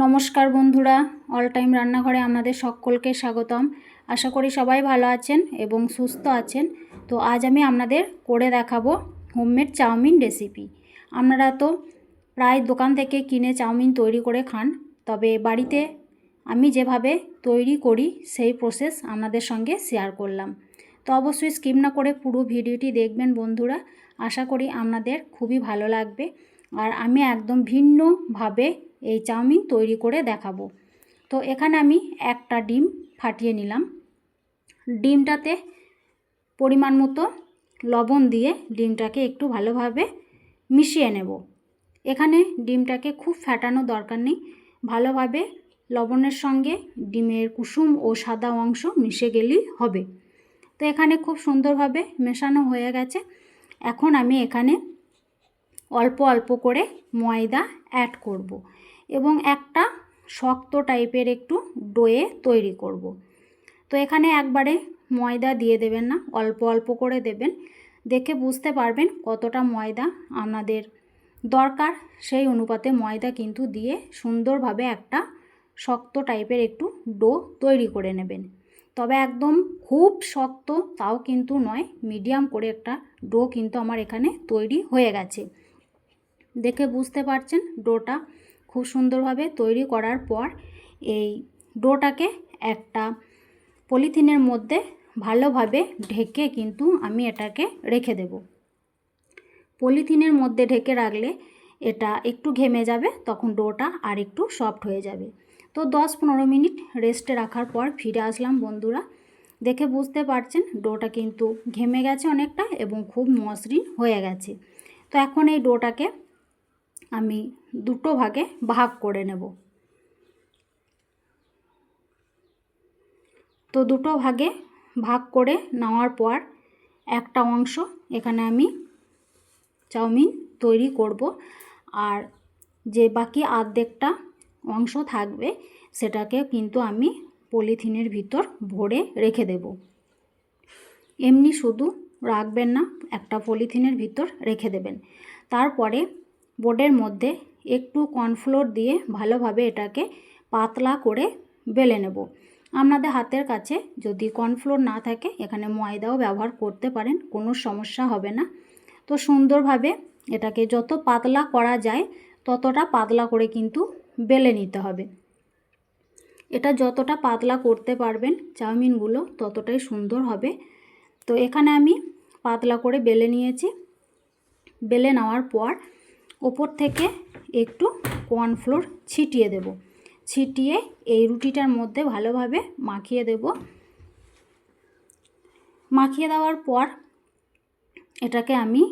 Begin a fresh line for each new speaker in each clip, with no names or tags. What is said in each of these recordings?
নমস্কার বন্ধুরা, all time রান্নাঘরে আপনাদের সকলকে স্বাগতম। আশা করি সবাই ভালো আছেন এবং সুস্থ আছেন। তো আজ আমি আপনাদের করে দেখাবো হোমমেড চাউমিন রেসিপি। আপনারা তো প্রায় দোকান থেকে কিনে চাউমিন তৈরি করে খান, তবে বাড়িতে আমি যেভাবে তৈরি করি সেই প্রসেস আপনাদের সঙ্গে শেয়ার করলাম। তো অবশ্যই স্কিপ না করে পুরো ভিডিওটি দেখবেন বন্ধুরা। আশা করি আপনাদের খুবই ভালো লাগবে। আর আমি একদম ভিন্নভাবে এই চাউমিন তৈরি করে দেখাবো। তো এখানে আমি একটা ডিম ফাটিয়ে নিলাম। ডিমটাতে পরিমাণ মতো লবণ দিয়ে ডিমটাকে একটু ভালোভাবে মিশিয়ে নেব। এখানে ডিমটাকে খুব ফ্যাটানো দরকার নেই, ভালোভাবে লবণের সঙ্গে ডিমের কুসুম ও সাদা অংশ মিশে গেলেই হবে। তো এখানে খুব সুন্দরভাবে মেশানো হয়ে গেছে। এখন আমি এখানে অল্প অল্প করে ময়দা অ্যাড করব এবং একটা শক্ত টাইপের একটু ডোয়ে তৈরি করব। তো এখানে একবারে ময়দা দিয়ে দেবেন না, অল্প অল্প করে দেবেন। দেখে বুঝতে পারবেন কতটা ময়দা আপনাদের দরকার, সেই অনুপাতে ময়দা কিন্তু দিয়ে সুন্দরভাবে একটা শক্ত টাইপের একটু ডো তৈরি করে নেবেন। তবে একদম খুব শক্ত তাও কিন্তু নয়, মিডিয়াম করে একটা ডো কিন্তু আমার এখানে তৈরি হয়ে গেছে। দেখে বুঝতে পারছেন ডোটা খুব সুন্দরভাবে তৈরি করার পর এই ডোটাকে একটা পলিথিনের মধ্যে ভালোভাবে ঢেকে কিন্তু আমি এটাকে রেখে দেব। পলিথিনের মধ্যে ঢেকে রাখলে এটা একটু ঘেমে যাবে, তখন ডোটা আর একটু সফট হয়ে যাবে। তো 10-15 মিনিট রেস্টে রাখার পর ফিরে আসলাম বন্ধুরা। দেখে বুঝতে পারছেন ডোটা কিন্তু ঘেমে গেছে অনেকটা এবং খুব মসৃণ হয়ে গেছে। তো এখন এই ডোটাকে আমি দুটো ভাগে ভাগ করে নেব। তো দুটো ভাগে ভাগ করে নেওয়ার পর একটা অংশ এখানে আমি চাউমিন তৈরি করব, আর যে বাকি অর্ধেকটা অংশ থাকবে সেটাকে কিন্তু আমি পলিথিনের ভিতর ভরে রেখে দেব। এমনি শুধু রাখবেন না, একটা পলিথিনের ভিতর রেখে দেবেন। তারপরে বোর্ডের মধ্যে একটু কর্নফ্লোর দিয়ে ভালোভাবে এটাকে পাতলা করে বেলে নেব। আপনাদের হাতের কাছে যদি কর্নফ্লোর না থাকে এখানে ময়দাও ব্যবহার করতে পারেন, কোনো সমস্যা হবে না। তো সুন্দরভাবে এটাকে যত পাতলা করা যায় ততটা পাতলা করে কিন্তু বেলে নিতে হবে। এটা যতটা পাতলা করতে পারবেন চাউমিনগুলো ততটাই সুন্দর হবে। তো এখানে আমি পাতলা করে বেলে নিয়েছি। বেলে নেওয়ার পর ওপর থেকে একটু কর্নফ্লোর ছিটিয়ে দেব। ছিটিয়ে এই রুটিটার মধ্যে ভালোভাবে মাখিয়ে দেব। মাখিয়ে দেওয়ার পর এটাকে আমি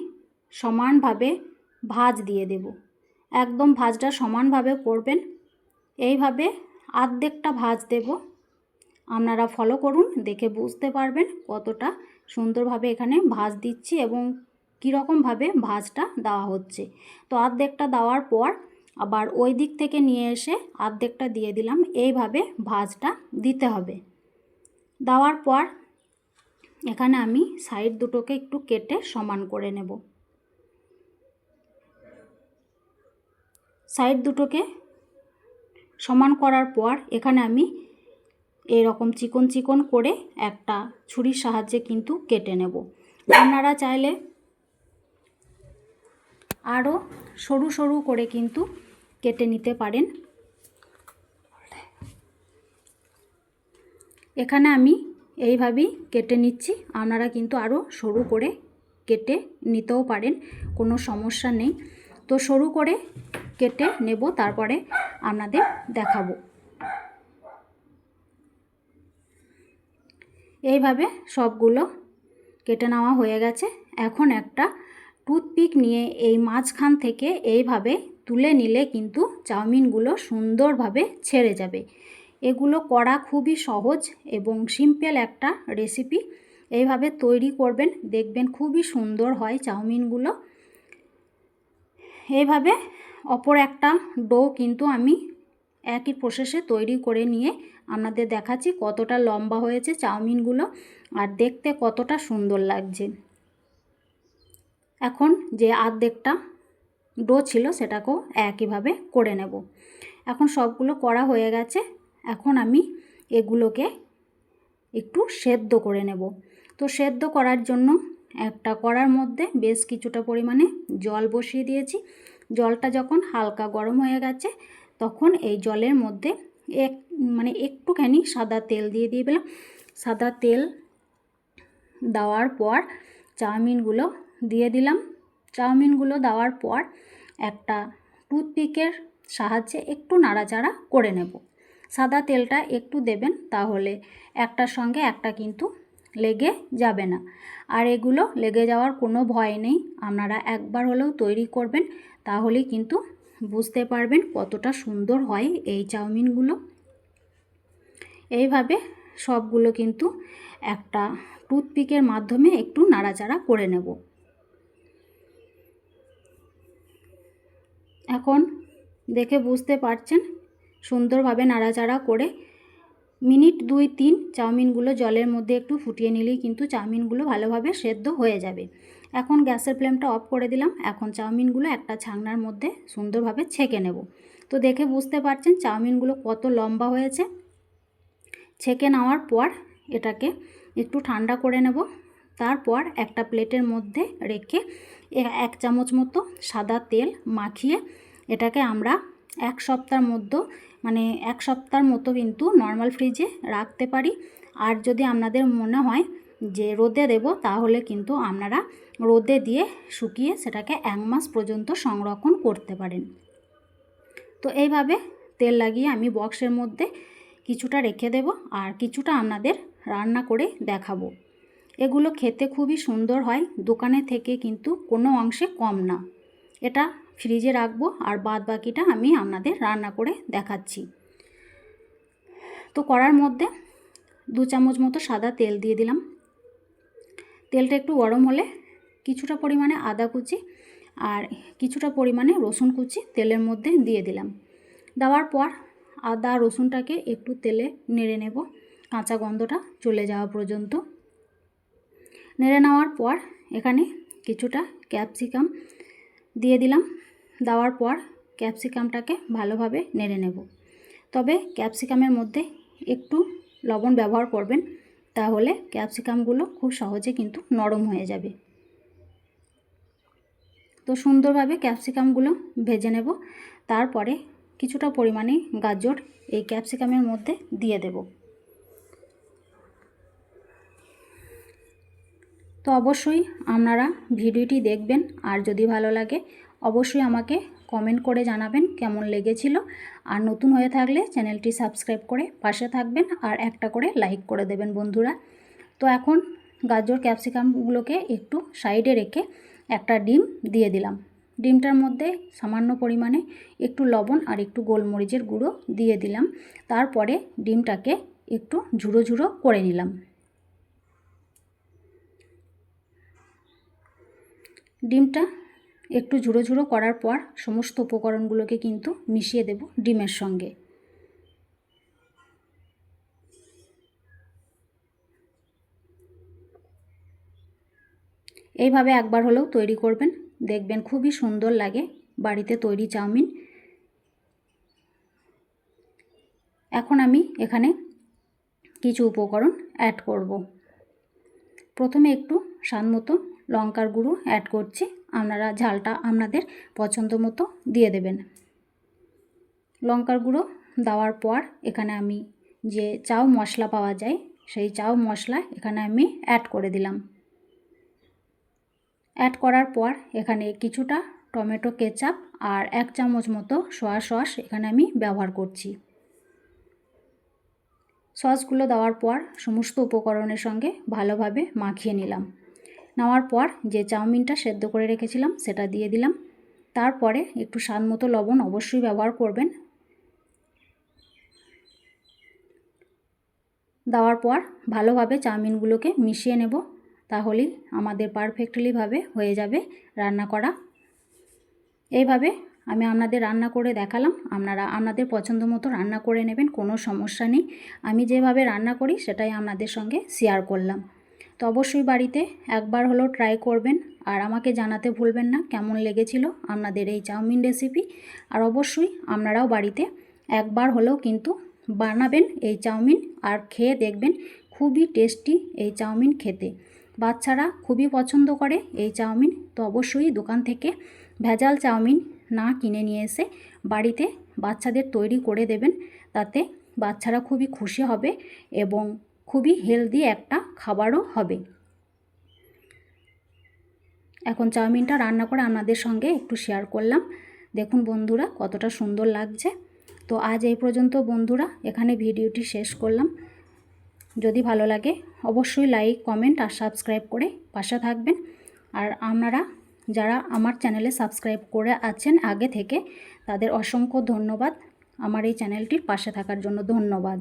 সমানভাবে ভাঁজ দিয়ে দেব। একদম ভাঁজটা সমানভাবে করবেন, এইভাবে অর্ধেকটা ভাঁজ দেব। আপনারা ফলো করুন, দেখে বুঝতে পারবেন কতটা সুন্দরভাবে এখানে ভাঁজ দিচ্ছি এবং কীরকমভাবে ভাঁজটা দেওয়া হচ্ছে। তো অর্ধেকটা দেওয়ার পর আবার ওই দিক থেকে নিয়ে এসে অর্ধেকটা দিয়ে দিলাম। এইভাবে ভাঁজটা দিতে হবে। দেওয়ার পর এখানে আমি সাইড দুটোকে একটু কেটে সমান করে নেব। সাইড দুটোকে সমান করার পর এখানে আমি এরকম চিকন চিকন করে একটা ছুরির সাহায্যে কিন্তু কেটে নেব। আপনারা চাইলে আরও সরু সরু করে কিন্তু কেটে নিতে পারেন। এখানে আমি এইভাবেই কেটে নিচ্ছি, আপনারা কিন্তু আরও সরু করে কেটে নিতেও পারেন, কোনো সমস্যা নেই। তো সরু করে কেটে নেব, তারপরে আপনাদের দেখাবো। এইভাবে সবগুলো কেটে নেওয়া হয়ে গেছে। এখন একটা টুথপিক নিয়ে এই মাঝখান থেকে এইভাবে তুলে নিলে কিন্তু চাউমিনগুলো সুন্দরভাবে ছেড়ে যাবে। এগুলো করা খুবই সহজ এবং সিম্পল একটা রেসিপি। এইভাবে তৈরি করবেন, দেখবেন খুবই সুন্দর হয় চাউমিনগুলো। এইভাবে অপর একটা ডো কিন্তু আমি একই প্রসেসে তৈরি করে নিয়ে আপনাদের দেখাচ্ছি কতটা লম্বা হয়েছে চাউমিনগুলো আর দেখতে কতটা সুন্দর লাগছে। এখন যে অর্ধেকটা ডো ছিল সেটাকেও একইভাবে করে নেব। এখন সবগুলো করা হয়ে গেছে। এখন আমি এগুলোকে একটু সেদ্ধ করে নেব। তো সেদ্ধ করার জন্য একটা কড়ার মধ্যে বেশ কিছুটা পরিমাণে জল বসিয়ে দিয়েছি। জলটা যখন হালকা গরম হয়ে গেছে তখন এই জলের মধ্যে একটুখানি সাদা তেল দিয়ে দিলাম। সাদা তেল দেওয়ার পর চাউমিনগুলো দিয়ে দিলাম। চাউমিনগুলো দেওয়ার পর একটা টুথপিকের সাহায্যে একটু নাড়াচাড়া করে নেব। সাদা তেলটা একটু দেবেন, তাহলে একটার সঙ্গে একটা কিন্তু লেগে যাবে না। আর এগুলো লেগে যাওয়ার কোনো ভয় নেই। আপনারা একবার হলেও তৈরি করবেন, তাহলেই কিন্তু বুঝতে পারবেন কতটা সুন্দর হয় এই চাউমিনগুলো। এইভাবে সবগুলো কিন্তু একটা টুথপিকের মাধ্যমে একটু নাড়াচাড়া করে নেব। এখন দেখে বুঝতে পারছেন সুন্দরভাবে নাড়াচাড়া করে মিনিট 2-3 চাউমিনগুলো জলের মধ্যে একটু ফুটিয়ে নিলেই কিন্তু চাউমিনগুলো ভালোভাবে সেদ্ধ হয়ে যাবে। এখন গ্যাসের ফ্লেমটা অফ করে দিলাম। এখন চাউমিনগুলো একটা ছাকনার মধ্যে সুন্দরভাবে ছেঁকে নেব। তো দেখে বুঝতে পারছেন চাউমিনগুলো কত লম্বা হয়েছে। ছেঁকে নেওয়ার পর এটাকে একটু ঠান্ডা করে নেব। তারপর একটা প্লেটের মধ্যে রেখে 1 চামচ মতো সাদা তেল মাখিয়ে এটাকে আমরা এক সপ্তাহের মতো কিন্তু নর্মাল ফ্রিজে রাখতে পারি। আর যদি আপনাদের মনে হয় যে রোদে দেব, তাহলে কিন্তু আপনারা রোদে দিয়ে শুকিয়ে সেটাকে 1 মাস পর্যন্ত সংরক্ষণ করতে পারেন। তো এইভাবে তেল লাগিয়ে আমি বক্সের মধ্যে কিছুটা রেখে দেব আর কিছুটা আপনাদের রান্না করে দেখাবো। এগুলো খেতে খুবই সুন্দর হয়, দোকানে থেকে কিন্তু কোনো অংশে কম না। এটা ফ্রিজে রাখবো আর বাদ বাকিটা আমি আপনাদের রান্না করে দেখাচ্ছি। তো কড়ার মধ্যে 2 চামচ মতো সাদা তেল দিয়ে দিলাম। তেলটা একটু গরম হলে কিছুটা পরিমাণে আদা কুচি আর কিছুটা পরিমাণে রসুন কুচি তেলের মধ্যে দিয়ে দিলাম। দেওয়ার পর আদা রসুনটাকে একটু তেলে নেড়ে নেব, কাঁচা গন্ধটা চলে যাওয়া পর্যন্ত। নেড়ে নেওয়ার পর এখানে কিছুটা ক্যাপসিকাম দিয়ে দিলাম। দেওয়ার পর ক্যাপসিকামটাকে ভালোভাবে নেড়ে নেব। তবে ক্যাপসিকামের মধ্যে একটু লবণ ব্যবহার করবেন, তাহলে ক্যাপসিকামগুলো খুব সহজে কিন্তু নরম হয়ে যাবে। তো সুন্দরভাবে ক্যাপসিকামগুলো ভেজে নেব। তারপরে কিছুটা পরিমাণে গাজর এই ক্যাপসিকামের মধ্যে দিয়ে দেব। তো অবশ্যই আপনারা ভিডিওটি দেখবেন, আর যদি ভালো লাগে অবশ্যই আমাকে কমেন্ট করে জানাবেন কেমন লেগেছিল। আর নতুন হয়ে থাকলে চ্যানেলটি সাবস্ক্রাইব করে পাশে থাকবেন আর একটা করে লাইক করে দেবেন বন্ধুরা। তো এখন গাজর ক্যাপসিকামগুলোকে একটু সাইডে রেখে একটা ডিম দিয়ে দিলাম। ডিমটার মধ্যে সামান্য পরিমাণে একটু লবণ আর একটু গোলমরিচের গুঁড়ো দিয়ে দিলাম। তারপরে ডিমটাকে একটু ঝুড়ো ঝুড়ো করে নিলাম। ডিমটা একটু ঝুড়ো ঝুড়ো করার পর সমস্ত উপকরণগুলোকে কিন্তু মিশিয়ে দেব ডিমের সঙ্গে। এইভাবে একবার হলেও তৈরি করবেন, দেখবেন খুবই সুন্দর লাগে বাড়িতে তৈরি চাউমিন। এখন আমি এখানে কিছু উপকরণ অ্যাড করব। প্রথমে একটু স্বাদমতো লঙ্কার গুঁড়ো অ্যাড করছি। আপনারা ঝালটা আপনাদের পছন্দ মতো দিয়ে দেবেন। লঙ্কার গুঁড়ো দেওয়ার পর এখানে আমি যে চাউ মশলা পাওয়া যায় সেই চাউ মশলা এখানে আমি অ্যাড করে দিলাম। অ্যাড করার পর এখানে কিছুটা টমেটো কেচাপ আর 1 চামচ মতো সয়া সস এখানে আমি ব্যবহার করছি। সসগুলো দেওয়ার পর সমস্ত উপকরণের সঙ্গে ভালোভাবে মাখিয়ে নিলাম। নেওয়ার পর যে চাউমিনটা সেদ্ধ করে রেখেছিলাম সেটা দিয়ে দিলাম। তারপরে একটু স্বাদ মতো লবণ অবশ্যই ব্যবহার করবেন। দেওয়ার পর ভালোভাবে চাউমিনগুলোকে মিশিয়ে নেব, তাহলেই আমাদের পারফেক্টলিভাবে হয়ে যাবে রান্না করা। এইভাবে আমি আপনাদের রান্না করে দেখালাম, আপনারা আপনাদের পছন্দ মতো রান্না করে নেবেন, কোনো সমস্যা নেই। আমি যেভাবে রান্না করি সেটাই আপনাদের সঙ্গে শেয়ার করলাম। তো অবশ্যই বাড়িতে একবার হলেও ট্রাই করবেন আর আমাকে জানাতে ভুলবেন না কেমন লেগেছিল আপনাদের এই চাউমিন রেসিপি। আর অবশ্যই আপনারাও বাড়িতে একবার হলেও কিন্তু বানাবেন এই চাউমিন, আর খেয়ে দেখবেন খুবই টেস্টি এই চাউমিন খেতে। বাচ্চারা খুবই পছন্দ করে এই চাউমিন। তো অবশ্যই দোকান থেকে ভেজাল চাউমিন না কিনে নিয়ে এসে বাড়িতে বাচ্চাদের তৈরি করে দেবেন, তাতে বাচ্চারা খুবই খুশি হবে এবং খুবই হেলদি একটা খাবারও হবে। এখন চাউমিনটা রান্না করে আপনাদের সঙ্গে একটু শেয়ার করলাম। দেখুন বন্ধুরা কতটা সুন্দর লাগছে। তো আজ এই পর্যন্ত বন্ধুরা, এখানে ভিডিওটি শেষ করলাম। যদি ভালো লাগে অবশ্যই লাইক, কমেন্ট আর সাবস্ক্রাইব করে পাশে থাকবেন। আর আপনারা যারা আমার চ্যানেলে সাবস্ক্রাইব করে আছেন আগে থেকে, তাদের অসংখ্য ধন্যবাদ। আমার এই চ্যানেলটির পাশে থাকার জন্য ধন্যবাদ।